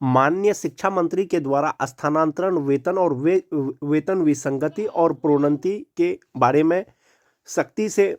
माननीय शिक्षा मंत्री के द्वारा स्थानांतरण वेतन और वेतन विसंगति और प्रोन्नति के बारे में सख्ती से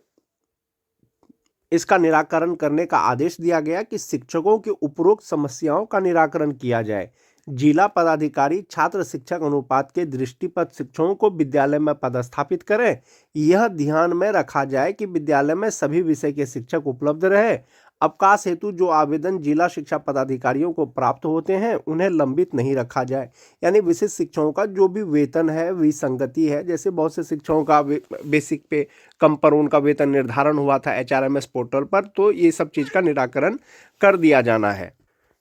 इसका निराकरण करने का आदेश दिया गया कि शिक्षकों की उपरोक्त समस्याओं का निराकरण किया जाए। जिला पदाधिकारी छात्र शिक्षक अनुपात के दृष्टिपत शिक्षकों को विद्यालय में पदस्थापित करें। यह ध्यान में रखा जाए कि विद्यालय में सभी विषय के शिक्षक उपलब्ध रहे। अवकाश हेतु जो आवेदन जिला शिक्षा पदाधिकारियों को प्राप्त होते हैं उन्हें लंबित नहीं रखा जाए। यानी विशिष्ट शिक्षकों का जो भी वेतन है विसंगति है, जैसे बहुत से शिक्षकों का बेसिक पे कम पर उनका वेतन निर्धारण हुआ था HRMS पोर्टल पर, तो ये सब चीज़ का निराकरण कर दिया जाना है।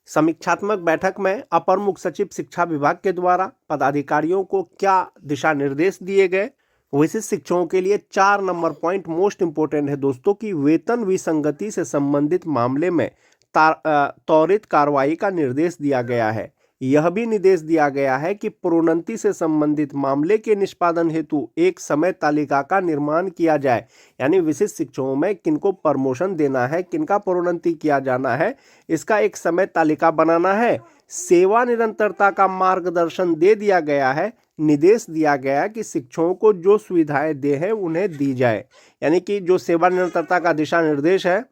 समीक्षात्मक बैठक में अपर मुख्य सचिव शिक्षा विभाग के द्वारा पदाधिकारियों को क्या दिशा निर्देश दिए गए। विशिष्ट शिक्षकों के लिए 4 नंबर पॉइंट मोस्ट इंपोर्टेंट है दोस्तों कि वेतन विसंगति से संबंधित मामले में त्वरित कार्रवाई का निर्देश दिया गया है। यह भी निर्देश दिया गया है कि प्रोन्नति से संबंधित मामले के निष्पादन हेतु एक समय तालिका का निर्माण किया जाए। यानी विशिष्ट शिक्षकों में किनको प्रमोशन देना है, किनका प्रोन्नति किया जाना है, इसका एक समय तालिका बनाना है। सेवा निरंतरता का मार्गदर्शन दे दिया गया है। निर्देश दिया गया कि शिक्षकों को जो सुविधाएं दे हैं उन्हें दी जाए। यानी कि जो सेवा निरंतरता का दिशा निर्देश है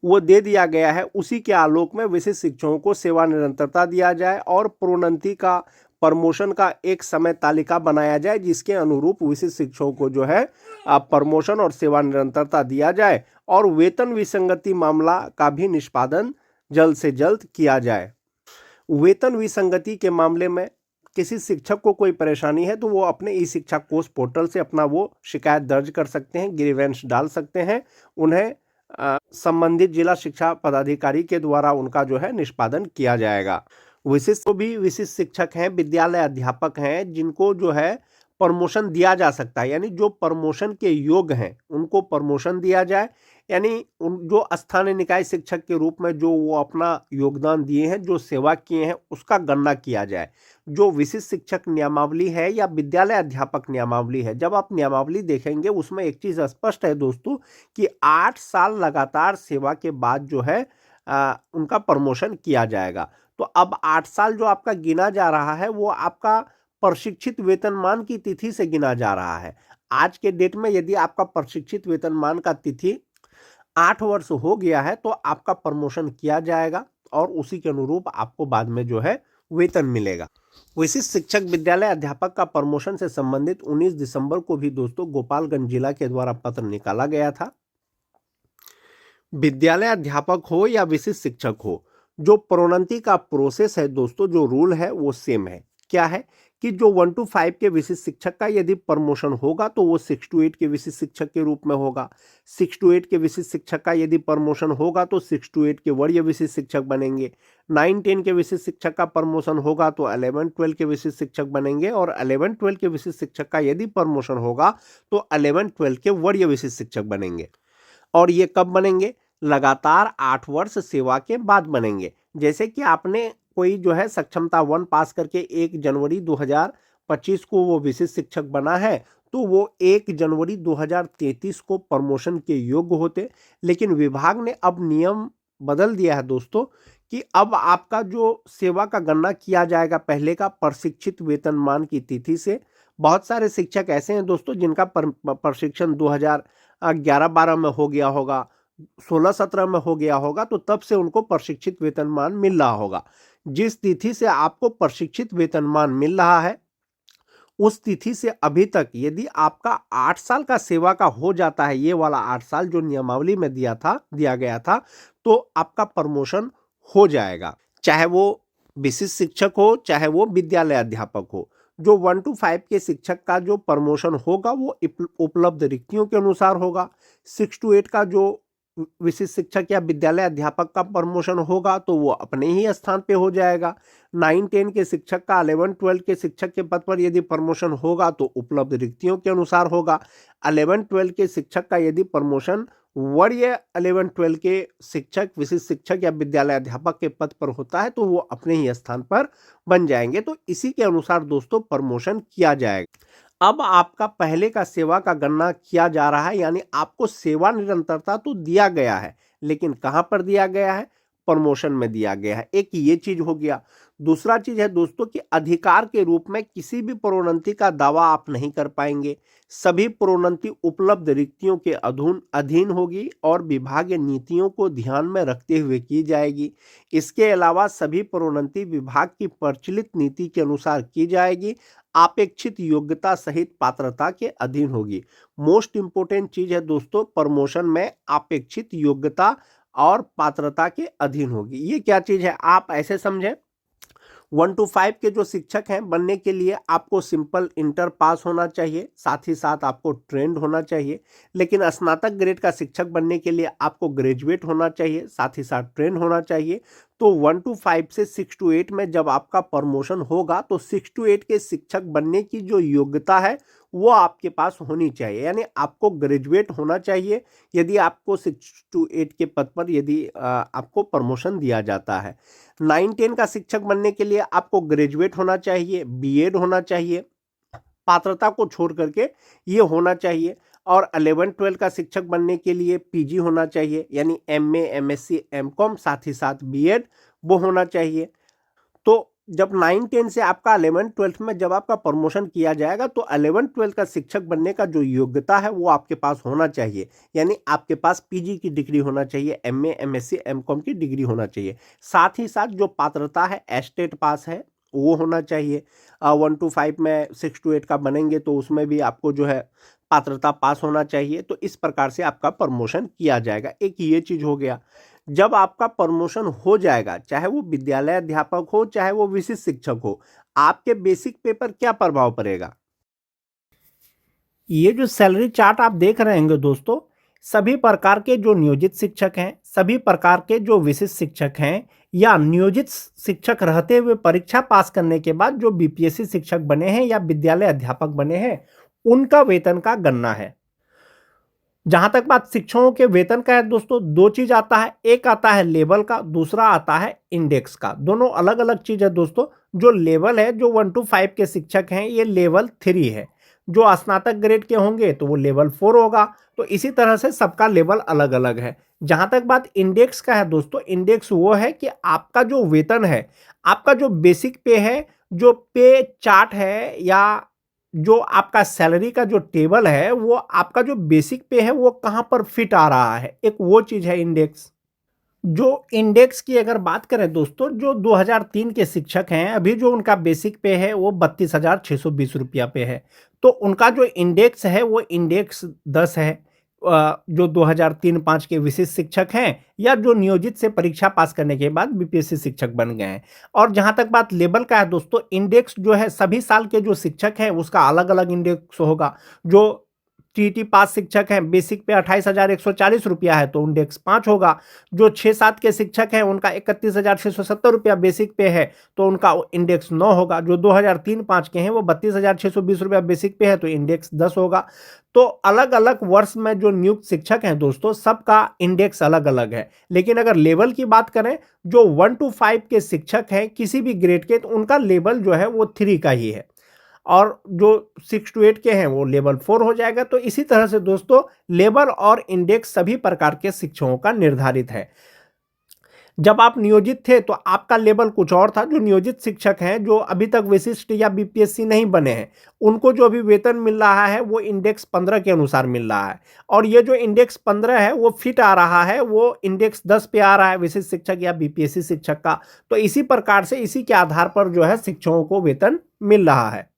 वो दे दिया गया है, उसी के आलोक में विशिष्ट शिक्षकों को सेवा निरंतरता दिया जाए और प्रोन्नति का प्रमोशन का एक समय तालिका बनाया जाए जिसके अनुरूप विशिष्ट शिक्षकों को जो है प्रमोशन और सेवा निरंतरता दिया जाए और वेतन विसंगति मामला का भी निष्पादन जल्द से जल्द किया जाए। वेतन विसंगति के मामले में किसी शिक्षक को कोई परेशानी है तो वो अपने ई शिक्षा कोष पोर्टल से अपना वो शिकायत दर्ज कर सकते हैं, ग्रीवेंस डाल सकते हैं। उन्हें संबंधित जिला शिक्षा पदाधिकारी के द्वारा उनका जो है निष्पादन किया जाएगा। विशिष्ट शिक्षक हैं, विद्यालय अध्यापक हैं जिनको जो है प्रमोशन दिया जा सकता है, यानी जो प्रमोशन के योग्य हैं उनको प्रमोशन दिया जाए। यानी उन जो स्थानीय निकाय शिक्षक के रूप में जो वो अपना योगदान दिए हैं, जो सेवा किए हैं, उसका गणना किया जाए। जो विशिष्ट शिक्षक नियमावली है या विद्यालय अध्यापक नियमावली है, जब आप नियमावली देखेंगे उसमें एक चीज़ स्पष्ट है दोस्तों कि 8 साल लगातार सेवा के बाद जो है उनका प्रमोशन किया जाएगा। तो अब 8 साल जो आपका गिना जा रहा है वो आपका प्रशिक्षित वेतनमान की तिथि से गिना जा रहा है। आज के डेट में यदि आपका प्रशिक्षित वेतनमान का तिथि 8 वर्ष हो गया है तो आपका प्रमोशन किया जाएगा और उसी के अनुरूप आपको बाद में जो है वेतन मिलेगा। विशिष्ट शिक्षक विद्यालय अध्यापक का प्रमोशन से संबंधित 19 दिसंबर को भी दोस्तों गोपालगंज जिला के द्वारा पत्र निकाला गया था। विद्यालय अध्यापक हो या विशिष्ट शिक्षक हो, जो प्रोन्नति का प्रोसेस है दोस्तों, जो रूल है वो सेम है। क्या है कि जो 1 to 5 के विशिष्ट शिक्षक का यदि प्रमोशन होगा तो वो 6 to 8 के विशिष्ट शिक्षक के रूप में होगा। 6 to 8 के विशिष्ट शिक्षक का यदि प्रमोशन होगा तो 6 to 8 के वरीय विशिष्ट शिक्षक बनेंगे। 9-10 के विशिष्ट शिक्षक का प्रमोशन होगा तो 11-12 के विशिष्ट शिक्षक बनेंगे और 11-12 के विशिष्ट शिक्षक का यदि प्रमोशन होगा तो 11-12 के वरीय विशिष्ट शिक्षक बनेंगे। और ये कब बनेंगे? लगातार 8 वर्ष सेवा के बाद बनेंगे। जैसे कि आपने कोई जो है सक्षमता 1 पास करके 1 जनवरी 2025 को वो विशिष्ट शिक्षक बना है तो वो 1 जनवरी 2033 को प्रमोशन के योग्य होते। लेकिन विभाग ने अब नियम बदल दिया है दोस्तों कि अब आपका जो सेवा का गणना किया जाएगा पहले का प्रशिक्षित वेतनमान की तिथि से। बहुत सारे शिक्षक ऐसे हैं दोस्तों जिनका प्रशिक्षण 2011-12 में हो गया होगा, 16-17 में हो गया होगा, तो तब से उनको प्रशिक्षित वेतनमान मिल रहा होगा। जिस तिथि से आपको प्रशिक्षित वेतनमान मिल रहा है उस तिथि से अभी तक यदि आपका 8 साल का सेवा का हो जाता है, ये वाला 8 साल जो नियमावली में दिया गया था, तो आपका प्रमोशन हो जाएगा। चाहे वो विशिष्ट शिक्षक हो, चाहे वो विद्यालय अध्यापक हो। जो 1 to 5 के शिक्षक का जो प्रमोशन होगा वो उपलब्ध रिक्तियों के अनुसार होगा। 6 to 8 का जो विशिष्ट शिक्षक या विद्यालय अध्यापक का प्रमोशन होगा तो वो अपने ही स्थान पे हो जाएगा। 9-10 के शिक्षक का 11-12 के शिक्षक के पद पर यदि प्रमोशन होगा तो उपलब्ध रिक्तियों के अनुसार होगा। 11-12 के शिक्षक का यदि प्रमोशन वरीय 11-12 के शिक्षक, विशिष्ट शिक्षक या विद्यालय अध्यापक के पद पर होता है तो वो अपने ही स्थान पर बन जाएंगे। तो इसी के अनुसार दोस्तों प्रमोशन किया जाएगा। अब आपका पहले का सेवा का गणना किया जा रहा है, यानी आपको सेवा निरंतरता तो दिया गया है लेकिन कहां पर दिया गया है? प्रमोशन में दिया गया है। एक ये चीज हो गया। दूसरा चीज है दोस्तों कि अधिकार के रूप में किसी भी प्रोन्नति का दावा आप नहीं कर पाएंगे। सभी प्रोन्नति उपलब्ध रिक्तियों के अधीन होगी और विभागीय नीतियों को ध्यान में रखते हुए की जाएगी। इसके अलावा सभी प्रोन्नति विभाग की प्रचलित नीति के अनुसार की जाएगी, अपेक्षित योग्यता सहित पात्रता के अधीन होगी। मोस्ट इंपोर्टेंट चीज है दोस्तों, प्रमोशन में अपेक्षित योग्यता और पात्रता के अधीन होगी। ये क्या चीज है आप ऐसे समझें, 1 to 5 के जो शिक्षक हैं बनने के लिए आपको सिंपल इंटर पास होना चाहिए, साथ ही साथ आपको ट्रेंड होना चाहिए। लेकिन स्नातक ग्रेड का शिक्षक बनने के लिए आपको ग्रेजुएट होना चाहिए, साथ ही साथ ट्रेंड होना चाहिए। तो 1 to 5 से 6 to 8 में जब आपका प्रमोशन होगा तो 6 to 8 के शिक्षक बनने की जो योग्यता है वो आपके पास होनी चाहिए, यानी आपको ग्रेजुएट होना चाहिए यदि आपको 6 to 8 के पद पर यदि आपको प्रमोशन दिया जाता है। 9-10 का शिक्षक बनने के लिए आपको ग्रेजुएट होना चाहिए, बीएड होना चाहिए, पात्रता को छोड़ करके ये होना चाहिए। और 11-12 का शिक्षक बनने के लिए पीजी होना चाहिए, यानी एमए, एमएससी, एमकॉम, साथ ही साथ बीएड वो होना चाहिए। तो जब 9-10 से आपका 11-12 में जब आपका प्रमोशन किया जाएगा तो 11-12 का शिक्षक बनने का जो योग्यता है वो आपके पास होना चाहिए, यानी आपके पास पीजी की डिग्री होना चाहिए, एमए, एमएससी, एमकॉम की डिग्री होना चाहिए। साथ ही साथ जो पात्रता है एस्टेट पास है वो होना चाहिए। 1 to 5 में 6 to 8 का बनेंगे तो उसमें भी आपको जो है पात्रता पास होना चाहिए। तो इस प्रकार से आपका प्रमोशन किया जाएगा। एक ये चीज हो गया। जब आपका प्रमोशन हो जाएगा, चाहे वो विद्यालय अध्यापक हो चाहे वो विशिष्ट शिक्षक हो, आपके बेसिक पे पर क्या प्रभाव पड़ेगा? ये जो सैलरी चार्ट आप देख रहे होंगे दोस्तों, सभी प्रकार के जो नियोजित शिक्षक हैं, सभी प्रकार के जो विशिष्ट शिक्षक हैं या नियोजित शिक्षक रहते हुए परीक्षा पास करने के बाद जो बीपीएससी शिक्षक बने हैं या विद्यालय अध्यापक बने हैं, उनका वेतन का गणना है। जहां तक बात शिक्षकों के वेतन का है दोस्तों, दो चीज आता है, एक आता है लेवल का, दूसरा आता है इंडेक्स का। दोनों अलग अलग चीज है दोस्तों। जो लेवल है, जो 1 to 5 के शिक्षक हैं, ये लेवल 3 है। जो स्नातक ग्रेड के होंगे तो वो लेवल 4 होगा। तो इसी तरह से सबका लेवल अलग अलग है। जहां तक बात इंडेक्स का है दोस्तों, इंडेक्स वो है कि आपका जो वेतन है, आपका जो बेसिक पे है, जो पे चार्ट है या जो आपका सैलरी का जो टेबल है, वो आपका जो बेसिक पे है वो कहां पर फिट आ रहा है, एक वो चीज है इंडेक्स। जो इंडेक्स की अगर बात करें दोस्तों, जो 2003 के शिक्षक हैं, अभी जो उनका बेसिक पे है वो 32,620 रुपया पे है। तो उनका जो इंडेक्स है वो इंडेक्स 10 है। जो 2003-5 के विशिष्ट शिक्षक हैं या जो नियोजित से परीक्षा पास करने के बाद बीपीएससी शिक्षक बन गए हैं। और जहां तक बात लेवल का है दोस्तों, इंडेक्स जो है सभी साल के जो शिक्षक हैं उसका अलग अलग इंडेक्स होगा। जो टीटी पास शिक्षक हैं, बेसिक पे 28,140 रुपया है तो इंडेक्स 5 होगा। जो 6-7 के शिक्षक हैं उनका 31,670 रुपया बेसिक पे है तो उनका इंडेक्स 9 होगा। जो 2003-5 के हैं वो 32,620 रुपया बेसिक पे है तो इंडेक्स 10 होगा। तो अलग अलग वर्ष में जो नियुक्त शिक्षक हैं दोस्तों, सबका इंडेक्स अलग अलग है। लेकिन अगर लेवल की बात करें, जो 1 to 5 के शिक्षक हैं किसी भी ग्रेड के, तो उनका लेवल जो है वो 3 का ही है। और जो 6 to 8 के हैं वो लेवल 4 हो जाएगा। तो इसी तरह से दोस्तों लेवल और इंडेक्स सभी प्रकार के शिक्षकों का निर्धारित है। जब आप नियोजित थे तो आपका लेवल कुछ और था। जो नियोजित शिक्षक हैं, जो अभी तक विशिष्ट या बीपीएससी नहीं बने हैं, उनको जो अभी वेतन मिल रहा है वो इंडेक्स 15 के अनुसार मिल रहा है। और ये जो इंडेक्स 15 है वो फिट आ रहा है, वो इंडेक्स 10 पे आ रहा है विशिष्ट शिक्षक या बीपीएससी शिक्षक का। तो इसी प्रकार से इसी के आधार पर जो है शिक्षकों को वेतन मिल रहा है।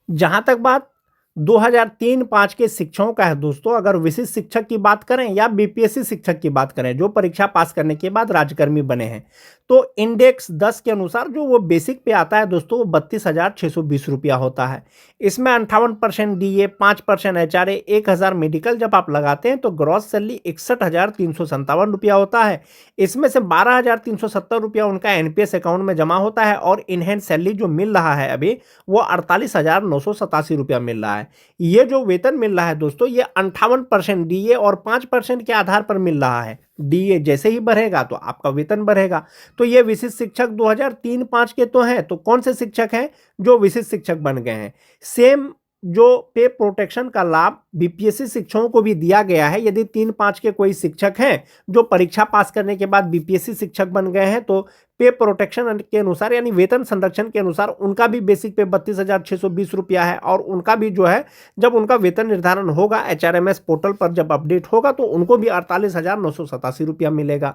जहां तक बात 2003-5 के शिक्षकों का है दोस्तों, अगर विशिष्ट शिक्षक की बात करें या बीपीएससी शिक्षक की बात करें जो परीक्षा पास करने के बाद राज्यकर्मी बने हैं, तो इंडेक्स 10 के अनुसार जो वो बेसिक पे आता है दोस्तों वो 32,620 रुपया होता है। इसमें 58% डीए, 5% एचआरए, 1,000 मेडिकल जब आप लगाते हैं तो ग्रॉस सैलरी 61,357 रुपया होता है। इसमें से 12,370 रुपया उनका एनपीएस अकाउंट में जमा होता है और इनहैंड सैलरी जो मिल रहा है अभी वो 48,987 रुपया मिल रहा है। ये जो वेतन मिल रहा है दोस्तों, ये 58% डीए और 5% के आधार पर मिल रहा है। डीए जैसे ही बढ़ेगा तो आपका वेतन बढ़ेगा। तो ये विशिष्ट शिक्षक 2003-5 के तो हैं। तो कौन से शिक्षक हैं जो विशिष्ट शिक्षक बन गए हैं? सेम जो पे प्रोटेक्शन का लाभ बीपीएससी शिक्षकों को भी दिया गया है। यदि 3-5 के कोई शिक्षक हैं जो परीक्षा पास करने के बाद बीपीएससी शिक्षक बन गए हैं, तो पे प्रोटेक्शन के अनुसार यानी वेतन संरक्षण के अनुसार उनका भी बेसिक पे 32,620 रुपया है। और उनका भी जो है, जब उनका वेतन निर्धारण होगा एचआरएमएस पोर्टल पर जब अपडेट होगा, तो उनको भी 48,987 रुपया मिलेगा।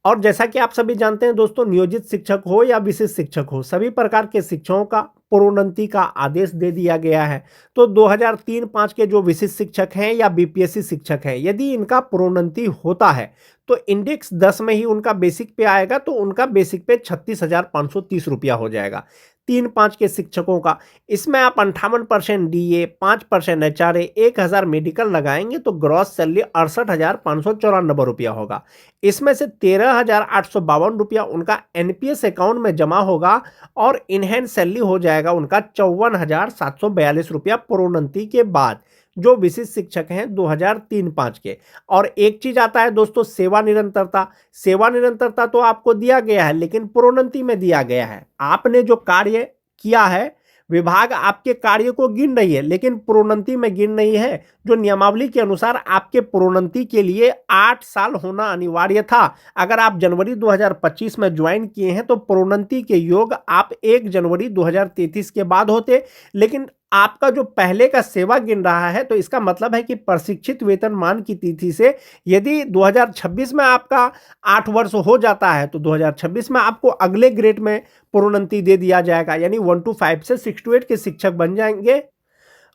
और जैसा कि आप सभी जानते हैं दोस्तों, नियोजित शिक्षक हो या विशिष्ट शिक्षक हो, सभी प्रकार के शिक्षकों का प्रोन्नति का आदेश दे दिया गया है। तो 2003-5 के जो विशिष्ट शिक्षक हैं या बीपीएससी शिक्षक हैं, यदि इनका प्रोन्नति होता है तो इंडेक्स 10 में ही उनका बेसिक पे आएगा, तो उनका बेसिक पे 36,530 रुपया हो जाएगा 3-5 के शिक्षकों का। इसमें आप 58% डीए, 5% एचआरए, 1,000 मेडिकल लगाएंगे तो ग्रॉस सैलरी 68,594 रुपया होगा। इसमें से 13,852 रुपया उनका एनपीएस अकाउंट में जमा होगा और इनहैंड सैलरी हो जाएगा उनका 54,742 रुपया प्रोन्नति के बाद, जो विशिष्ट शिक्षक हैं 2003-5 के। और एक चीज आता है दोस्तों, सेवा निरंतरता। सेवा निरंतरता तो आपको दिया गया है, लेकिन प्रोन्नति में दिया गया है। आपने जो कार्य किया है, विभाग आपके कार्य को गिन रही है, लेकिन प्रोन्नति में गिन नहीं है। जो नियमावली के अनुसार आपके प्रोन्नति के लिए 8 साल होना अनिवार्य था। अगर आप जनवरी 2025 में ज्वाइन किए हैं तो प्रोन्नति के योग आप 1 जनवरी 2033 के बाद होते, लेकिन आपका जो पहले का सेवा गिन रहा है, तो इसका मतलब है कि प्रशिक्षित वेतनमान की तिथि से यदि 2026 में आपका 8 वर्ष हो जाता है, तो 2026 में आपको अगले ग्रेड में प्रोन्नति दे दिया जाएगा, यानी 1 to 5 से 6 to 8 के शिक्षक बन जाएंगे।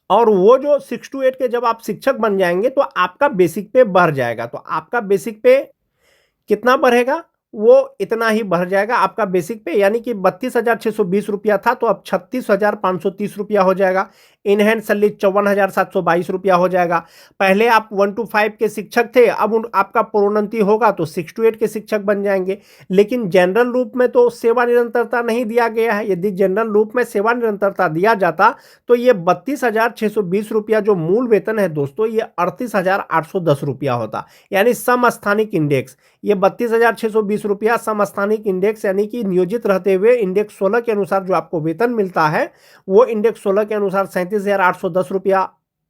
और वो जो 6 to 8 के जब आप शिक्षक बन जाएंगे तो आपका बेसिक पे बढ़ जाएगा। तो आपका बेसिक पे कितना बढ़ेगा? वो इतना ही बढ़ जाएगा आपका बेसिक पे, यानी कि 32,620 रुपया था तो अब 36,530 रुपया हो जाएगा। इनहैंड सैलरी 54,722 रुपया हो जाएगा। पहले आप 1 to 5 के शिक्षक थे, अब आपका प्रोन्नति होगा तो 6 to 8 के शिक्षक बन जाएंगे। लेकिन जनरल रूप में तो सेवा निरंतरता नहीं दिया गया है। यदि जनरल रूप में सेवा निरंतरता दिया जाता तो ये 32,620 रुपया जो मूल वेतन है दोस्तों, ये 38,810 रुपया होता, यानी समस्थानिक इंडेक्स। ये 32,620 रुपया समस्थानिक इंडेक्स, यानी कि नियोजित रहते हुए इंडेक्स 16 के अनुसार जो आपको वेतन मिलता है, वो इंडेक्स 16 के अनुसार 37,810 रुपया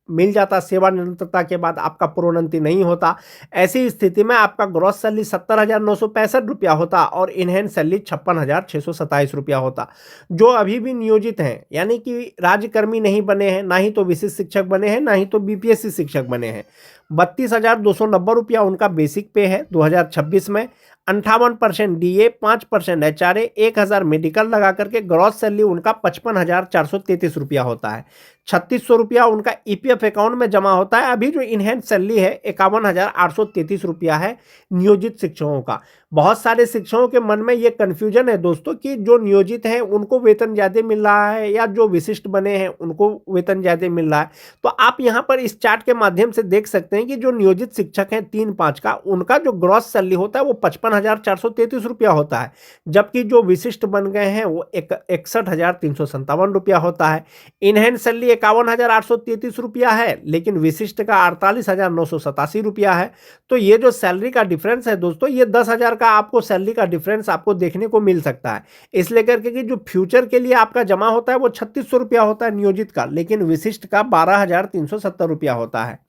मिल जाता। सेवा निरंतरता के बाद आपका प्रोन्नति नहीं होता। ऐसी स्थिति में आपका ग्रॉस सैलरी 70,965 रुपया होता और इनहैंड सैलरी 56,627 रुपया होता। जो अभी भी नियोजित हैं, यानी कि राज्यकर्मी नहीं बने हैं, ना ही तो विशिष्ट शिक्षक बने हैं, ना ही तो बीपीएससी शिक्षक बने हैं, 32,290 रुपया उनका बेसिक पे है 2026 में। 58% डीए, 5% एचआरए, 1,000 मेडिकल लगा करके ग्रॉस सैलरी उनका 55,433 रुपया होता है। 3,600 रुपया उनका ईपीएफ अकाउंट में जमा होता है। अभी जो इनहैंड सैलरी है 51,833 रुपया है नियोजित शिक्षकों का। बहुत सारे शिक्षकों के मन में ये कन्फ्यूजन है दोस्तों कि जो नियोजित हैं उनको वेतन ज़्यादा मिल रहा है या जो विशिष्ट बने हैं उनको वेतन ज़्यादा मिल रहा है। तो आप यहाँ पर इस चार्ट के माध्यम से देख सकते हैं कि जो नियोजित शिक्षक हैं 3-5 का, उनका जो ग्रॉस सैलरी होता है वो 55,433 रुपया होता है, जबकि जो विशिष्ट बन गए हैं वो 61,357 रुपया होता है। इनहैंड सैलरी 51,833 रुपया है, लेकिन विशिष्ट का 48,987 रुपया है। तो ये जो सैलरी का डिफरेंस है दोस्तों, ये 10,000 का आपको सैलरी का डिफरेंस आपको देखने को मिल सकता है। इसलिए करके कि जो फ्यूचर के लिए आपका जमा होता है वो 3,600 रुपया होता है नियोजित का, लेकिन विशिष्ट का 12,370 रुपया होता है।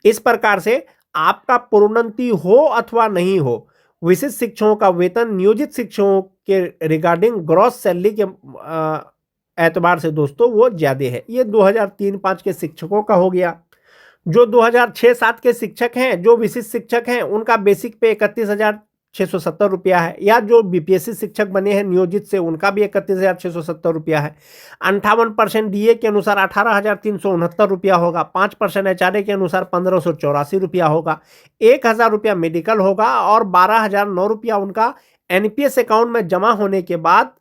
इस प्रकार से आपका प्रोन्नति हो अथवा नहीं हो, विशिष्ट शिक्षकों का वेतन नियोजित शिक्षकों के रिगार्डिंग ग्रॉस सैलरी के एतबार से दोस्तों वो ज्यादा है। ये 2003-5 के शिक्षकों का हो गया। जो 2006-7 के शिक्षक हैं, जो विशिष्ट शिक्षक हैं, उनका बेसिक पे 31,670 रुपया है, या जो बीपीएससी शिक्षक बने हैं नियोजित से, उनका भी 31,670 रुपया है। 58% डीए के अनुसार 18,369 रुपया होगा। 5% एचआरए के अनुसार 1,584 रुपया होगा। 1,000 रुपया मेडिकल होगा और 12,009 रुपया उनका एनपीएस अकाउंट में जमा होने के बाद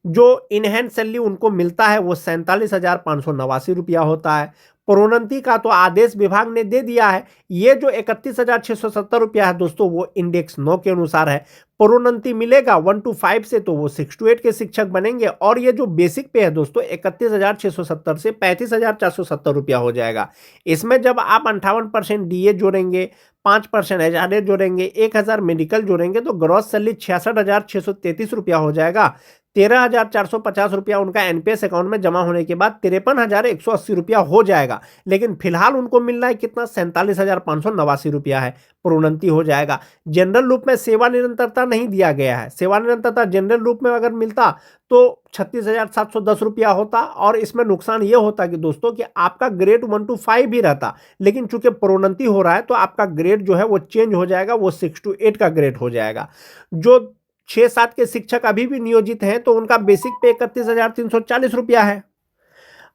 जो इनहैंड सैलरी उनको मिलता है वो 47,589 रुपया होता है। प्रोन्नति का तो आदेश विभाग ने दे दिया है। ये जो 31,670 रुपया है दोस्तों, वो इंडेक्स 9 के अनुसार है। प्रोन्नति मिलेगा 1 to 5 से तो वो 6 to 8 के शिक्षक बनेंगे। और ये जो बेसिक पे है दोस्तों 31,670 से 35,470 रुपया हो जाएगा। इसमें जब आप 58% डीए जोड़ेंगे, 5% एचआरए जोड़ेंगे, 1,000 मेडिकल जोड़ेंगे तो ग्रॉस सैलरी 66,633 रुपया हो जाएगा। 13,450 रुपया उनका एनपीएस अकाउंट में जमा होने के बाद 53,180 रुपया हो जाएगा। लेकिन फिलहाल उनको मिल रहा है कितना, 47,589 रुपया है, प्रोन्नति हो जाएगा। जनरल रूप में सेवा निरंतरता नहीं दिया गया है। सेवा निरंतरता जनरल रूप में अगर मिलता तो 36,710 रुपया होता, और इसमें नुकसान ये होता कि दोस्तों कि आपका ग्रेड 1 to 5 भी रहता, लेकिन चूंकि प्रोन्नति हो रहा है तो आपका ग्रेड जो है वो चेंज हो जाएगा, वो 6 to 8 का ग्रेड हो जाएगा। जो 6-7 के शिक्षक अभी भी नियोजित हैं तो उनका बेसिक पे 31,340 रुपया है,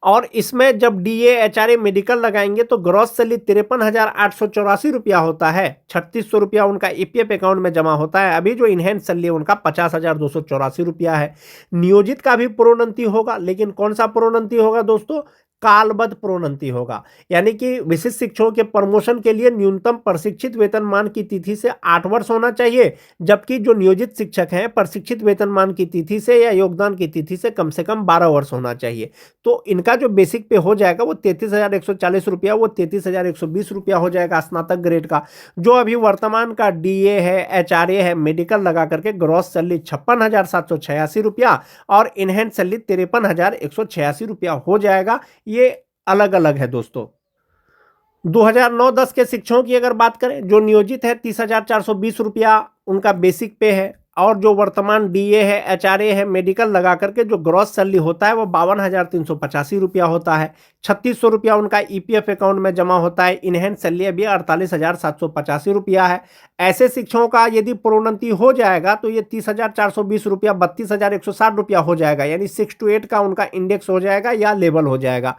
और इसमें जब डीए एचआरए मेडिकल लगाएंगे तो ग्रॉस सैलरी 53,884 रुपया होता है। 3600 रुपया उनका ईपीएफ अकाउंट में जमा होता है। अभी जो इनहेंस सैलरी उनका 50,284 रुपया है। नियोजित का भी प्रोन्नति होगा, लेकिन कौन सा प्रोन्नति होगा दोस्तों, कालबद्ध प्रोन्नति होगा। यानी कि विशिष्ट शिक्षकों के प्रमोशन के लिए न्यूनतम प्रशिक्षित वेतनमान की तिथि से 8 वर्ष होना चाहिए, जबकि जो नियोजित शिक्षक हैं प्रशिक्षित वेतनमान की तिथि से या योगदान की तिथि से कम 12 वर्ष होना चाहिए। तो इनका जो बेसिक पे हो जाएगा वो 33,140 रुपया, वो 33,120 रुपया हो जाएगा स्नातक ग्रेड का। जो अभी वर्तमान का डीए है, एचआरए है, मेडिकल लगा करके ग्रॉस सैलरी 56,786 रुपया और इनहेंस सैलरी 53,186 रुपया हो जाएगा। ये अलग अलग है दोस्तों। 2009-10 के शिक्षकों की अगर बात करें, जो नियोजित है 30,420 रुपया उनका बेसिक पे है, और जो वर्तमान डीए है, एचआरए है, मेडिकल लगा करके जो ग्रॉस सैलरी होता है वो 52,385 रुपया होता है। 3600 रुपया उनका ईपीएफ अकाउंट में जमा होता है। इनहेंस सैलरी अभी 48,785 रुपया है। ऐसे शिक्षकों का यदि प्रोन्नति हो जाएगा तो ये 30,420 रुपया 32,160 रुपया हो जाएगा, यानी 6 to 8 का उनका इंडेक्स हो जाएगा या लेवल हो जाएगा।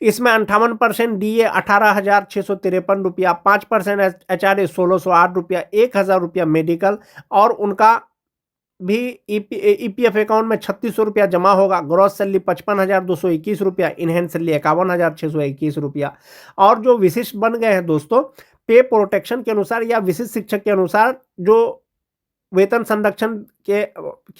इसमें 58% डीए 18,653 रुपया, 5% एचआरए 1,608 रुपया, 1,000 रुपया मेडिकल, और उनका भी ईपीएफ अकाउंट में 3600 रुपया जमा होगा। ग्रॉस सैलरी 55,221 रुपया, इनहेंस सैलरी 51,621 रुपया। और जो विशिष्ट बन गए हैं दोस्तों, पे प्रोटेक्शन के अनुसार या विशिष्ट शिक्षक के अनुसार जो वेतन संरक्षण के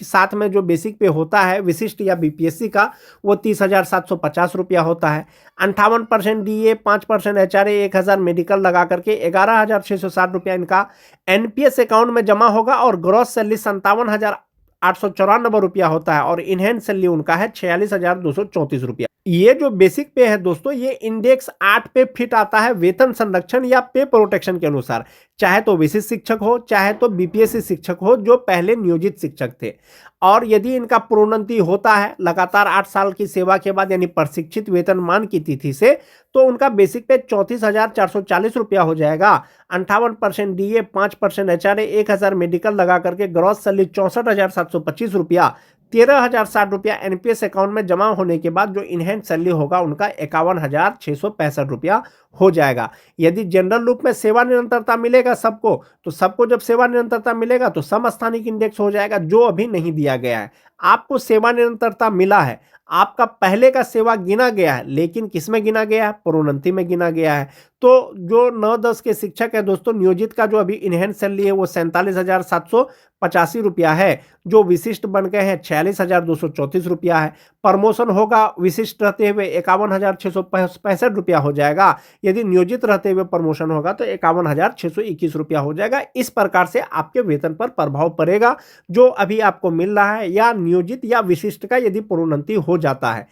साथ में जो बेसिक पे होता है विशिष्ट या बीपीएससी का, वो 30,750 रुपया होता है। 58% डीए, 5% एचआरए, 1,000 मेडिकल लगा करके 11,660 रुपया इनका एनपीएस अकाउंट में जमा होगा, और ग्रॉस सैलरी 57,894 रुपया होता है, और इनहेंस सैलरी उनका है 46,234 रुपया। ये जो बेसिक पे है दोस्तों, ये इंडेक्स 8 पे फिट आता है वेतन संरक्षण या पे प्रोटेक्शन के अनुसार, चाहे तो विशिष्ट शिक्षक हो, चाहे तो बीपीएससी शिक्षक हो जो पहले नियोजित शिक्षक थे। और यदि इनका प्रोन्नति होता है लगातार 8 साल की सेवा के बाद, यानी प्रशिक्षित वेतनमान की तिथि से, तो उनका बेसिक पे 34,440 रुपया हो जाएगा। 58% डीए, 5% एचआरए, 1,000 मेडिकल लगा करके ग्रॉस सैलरी 64,725 रुपया, 13,060 रुपया एनपीएस अकाउंट में जमा होने के बाद जो इनहेंस सैलरी होगा उनका 51,665 रुपया हो जाएगा। यदि जनरल रूप में सेवा निरंतरता मिलेगा सबको, तो सबको जब सेवा निरंतरता मिलेगा तो समस्थानिक इंडेक्स हो जाएगा, जो अभी नहीं दिया गया है। आपको सेवा निरंतरता मिला है, आपका पहले का सेवा गिना गया है, लेकिन किसमें गिना गया है, प्रोन्नति में गिना गया है। तो जो 9-10 के शिक्षक है दोस्तों, नियोजित का जो अभी इनहेंस सैलरी है वो 47,785 रुपया है। जो विशिष्ट बन गए हैं 46,234 रुपया है। प्रमोशन होगा विशिष्ट रहते हुए 51,665 रुपया हो जाएगा। यदि नियोजित रहते हुए प्रमोशन होगा तो 51,621 रुपया हो जाएगा। इस प्रकार से आपके वेतन पर प्रभाव पड़ेगा जो अभी आपको मिल रहा है, या नियोजित या विशिष्ट का यदि प्रोन्नति हो जाता है।